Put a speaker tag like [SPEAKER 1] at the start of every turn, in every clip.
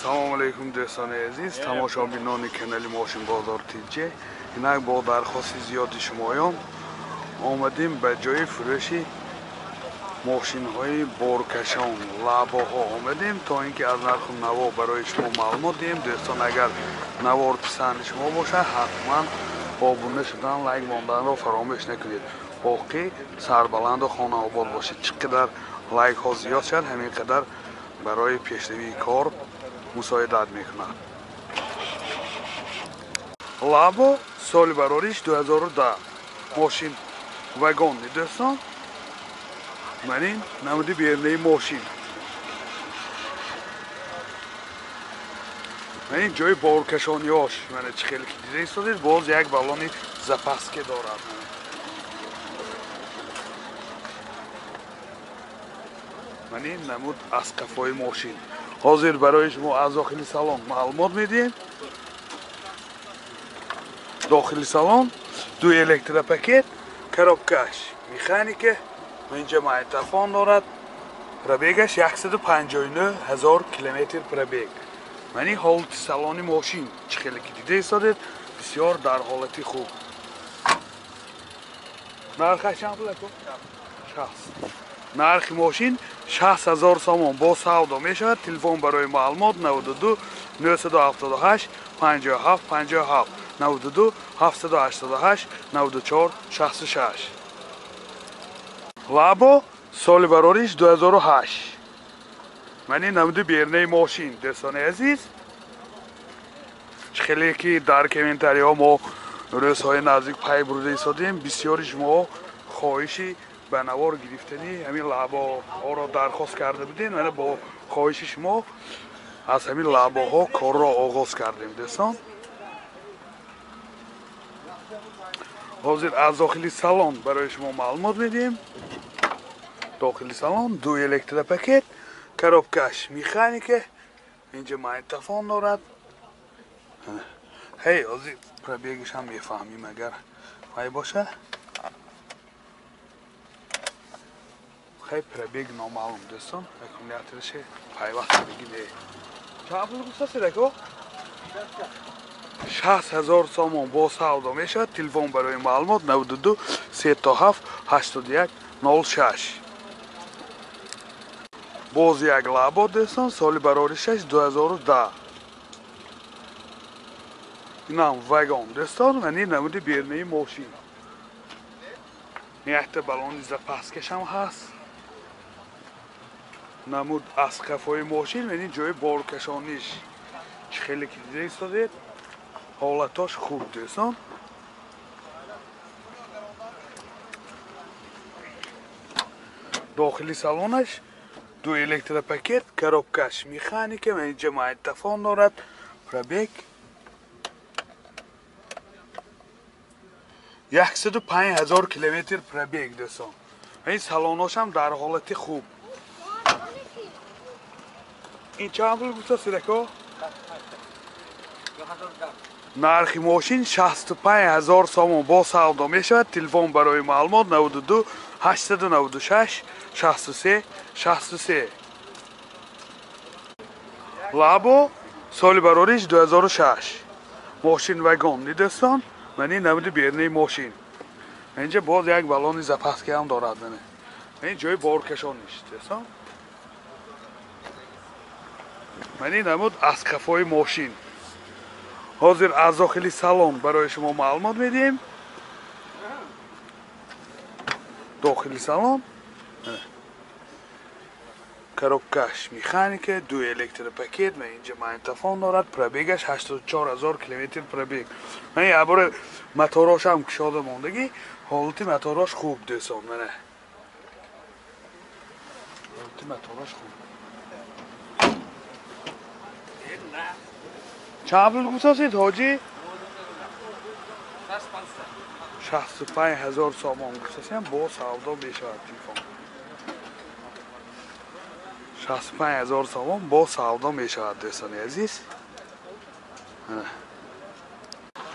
[SPEAKER 1] Assalomu alaykum do'stoni aziz, tomoshabinoni kanali Moshin Bozor TJ. Inaq با درخواست زیاد شمایان آمدیم به جای فروش ماشین های بارکشان لاباها آمدیم تا اینکه از نرخ نوا برای شما معلومات دهیم. دوستان اگر نوار پسند شما باشه حتما آبونه شدن لایک ماندن را فراموش نکنید. باقی سربلند و خانه آباد باشید. چقدر لایک ها زیاد شد همین قدر برای پیشروی کار مساعدت میکند. لابو سال براریش 2010 ماشین وگان دوستان. منین نمودی بیرنه ماشین منین جای بارکشانیاش من چه خیلی که دیده ایستادید. باز یک بالونی زپسکه دارد. منین نمود از قفای ماشین حاضر برای شما از داخل سالن معلومات میدیم. داخل سالن دو الکتروپاکت коробкаш механике و اینجا مایتافون دارد. پرابیگش 159,000 کیلومتر پرابیگ. منی حالت سالن ماشین چه خیلی که دیده ایستادید بسیار در حالتی خوب. نرخش چند پول کو؟ 60. نرخ ماشین 60,000 سوم با سودا می شود. تلفن برای معلومات 92 978 57 57 92 788 94 66. لابو سال براریش 2008 منی نموده بیرنه ماشین دوستان عزیز. خیلی که در کامنتاری ها ما روزهای نزدیک پای برده ایستادیم. بسیاری شما خواهشی به نوار گرفتنی همین لابا ها را درخواست کرده بودین. من با خواهش شما از همین لابا ها کار را آغاز کردیم دوستان. حاضر از داخل سالن برای شما معلومات میدیم. داخل سالن دو الکتروپاکت коробкаш механике اینجا مایتافون دارد. هی حاضر پرابیگش هم میفهمیم اگر های باشه. خیلی پرابیگ نامعلوم دوستان. اکومولیاترش پیوسته بگیده. چند پول گوسته رکو؟ 60,000 سوم با سودا میشود. تلفن برای معلومات 92 37 81 06. باز یک لابا دوستان سال براریش 2010 اینم وگان دوستان و این نموده بیرنه ماشین. نیحت بلان زپسکش هم هست. نمود از قفای ماشین و این جای بارکشانیش چه خیلی که دیده ایستادید. حالتاش خوب دوستان. داخلی سالنش دو الکتروپاکت коробкаш механике و اینجا مایتافون دارد. پرابیگ 105,000 کیلومتر پرابیگ دوستان. این سالناش هم در حالت خوب. این چند پول گفته سیرکو؟ نرخ ماشین 65,000 سوم با سودا می شود. تلفن برای معلومات 92 896 63 63. لابو سال براریش 2006 ماشین وگان دوستان. منی نموده بیرنه ماشین. اینجا باز یک بالون زپسکه هم دارد. این جای بارکشان نیست دوستان. منی نمود از قفای ماشین حاضر از داخل سالن برای شما معلومات میدیم. داخل سالن коробкаш механике دو الکتروپاکت و اینجا مایتافون دارد. پرابیگش 84,000 کیلومتر پرابیگ. من یه بار موتوراش هم کشاده موندگی. حالت موتوراش خوب دوستان. من حالت موتوراش خوب. چند پول گوساسید حاجی؟ 65,000 سوم گوساسید با سودا بیشتر تلفن. 65,000 سوم با سودا میشود دوستان عزیز.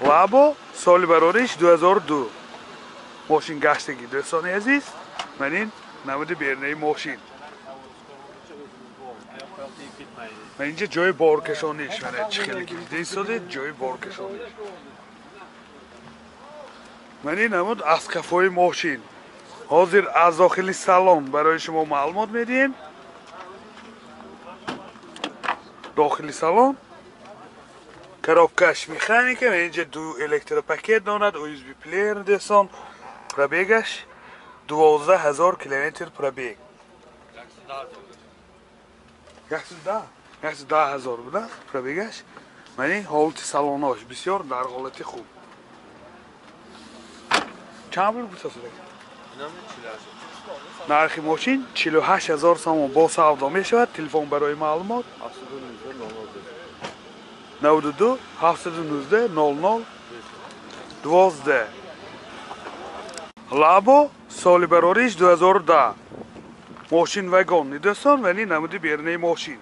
[SPEAKER 1] لابو سال براریش 2002 ماشین گشتگی دوستان عزیز. منین نموده بیرنه ماشین و اینجا جای بارکشانیش من چه خیلی گیرده ایستاده جای بارکشانیش من این نمود از کفای ماشین حاضر از داخل سالن برای شما معلومات میدیم داخل سالن коробкаш механика اینجا دو الکتروپاکت دارد USB پلیر دستان پرابیگش 12000 کیلومتر پرابیگ 110,000 بوده پرابیگش یعنی حالت سالناش بسیار در حالت خوب چند پول بود سازده؟ نرخ ماشین 48,000 سوم با سودا می شود تلفن برای معلومات 92 719 00 12 لابو سالی براریش 2010 ماشین وگان ندستان ولی نمودی بیرنه ماشین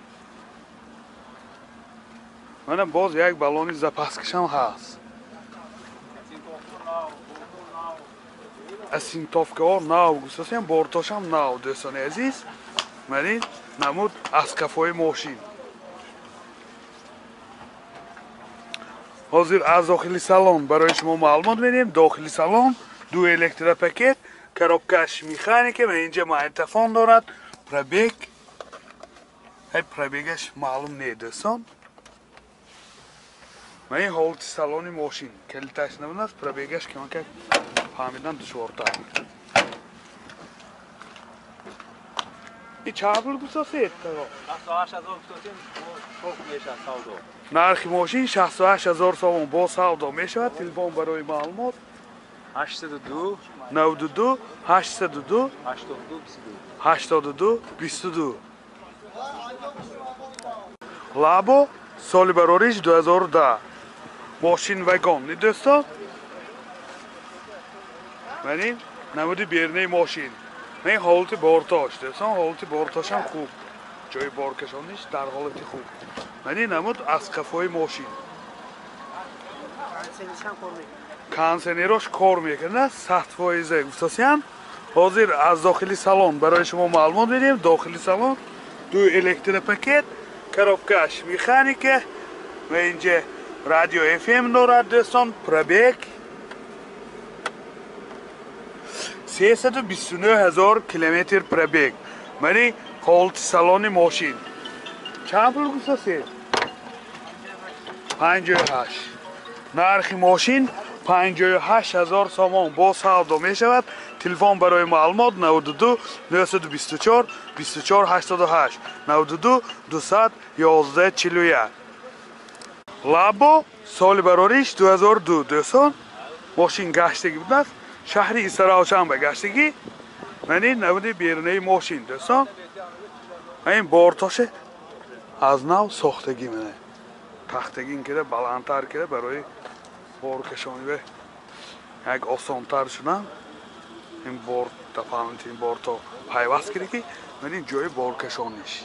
[SPEAKER 1] منم باز یک بالونی زپسکشم هست اسینتافکه ها ناو گوستاسیم بارتاشم ناو دوستان عزیز منی نمود از کفای ماشین حاضر از داخل سالن برای شما معلومات میدیم داخل سالن دو الکتروپاکت коробкаш механика و اینجا مایتفون دارد پرابیگ پرابیگش معلوم نیست دوستان من این حالت سالن ماشین کلیتش نمونه است پرابیگش که من که فهمیدن دشوارتر این چند پول گذاشتید؟
[SPEAKER 2] 68,000
[SPEAKER 1] نرخ ماشین 68,000 سوم با سودا می شود تلفن برای معلومات
[SPEAKER 2] 82
[SPEAKER 1] 92 802 82 22 لابو سالی براریش 2010 ماشین وگان ندستا منیم نمودی بیرنه ماشین من حالت بارتاش دستان حالت بارتاش هم خوب جای بارکشانیش در حالت خوب منی نمود از کفای ماشین کانسنیروش کار میکنه 100% گفتاسیان حاضر از داخل سالن برای شما معلومات میدیم داخل سالن دو الکتروپاکت коробкаш مکانیکه و اینجا رادیو FM دارد دوستان پرابیگ 329,000 کیلومتر پرابیگ منی حالت سالن ماشین چند پول گفتاسید 58 نرخ ماشین 58,000 سوم با سودا می شود تلفن برای معلومات 92 924 24 88 92 211 41 لابو سالی براریش 2002 دوستان ماشین گشتگی بود است شهر اسراچنبه گشتگی یعنی نمودی بیرنه ماشین دوستان این بارتاشه از نو ساختگی منه تختگی کرده بلندتر کرده برای بارکشانی و یک آسانتر شدن این بار دفعانت این بار تا پیوست کرده که من این جای بارکشانیش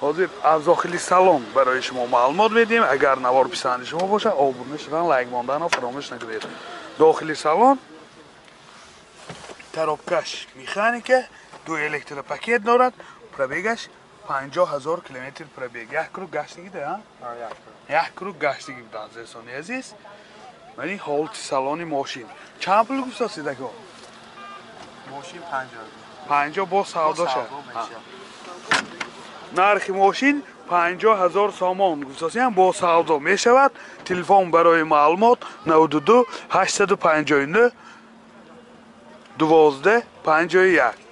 [SPEAKER 1] حاضر از داخل سالن برای شما معلومات میدیم اگر نوار پسند شما باشه آبونه شدن لایک ماندن و فراموش نکنید داخل سالن коробкаш مکانیکه دو الکتروپاکت دارد پرابیگش 50,000 کیلومتر پرابیگ یک کروب گشتگی ده ها؟ یک کروب گشتگی بود از دوستان عزیز من این حالت سالن ماشین چند پول گفتاسید اکو؟
[SPEAKER 2] ماشین
[SPEAKER 1] 50 با سودا شد نرخ ماشین 50,000 سوم گفتاسید با سودا می شود تلفن برای معلومات 92 859 12 51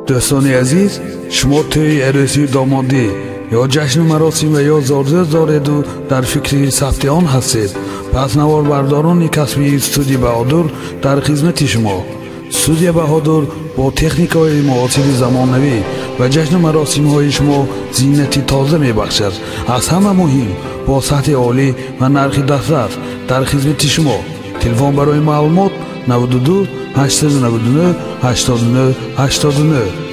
[SPEAKER 1] دوستان عزیز شما توی عروسی دامادی یا جشن مراسم و یا زارزه دارید و در فکر ثبت آن هستید پس نوار برداران کسبی استودیو بهادر در خدمت شما استودیو بهادر با تکنیک های معاصر زمانوی و جشن مراسم های شما زینتی تازه می بخشد از همه مهم با سطح عالی و نرخ دسترس در خدمت شما تلفن برای معلومات 92 899 89 89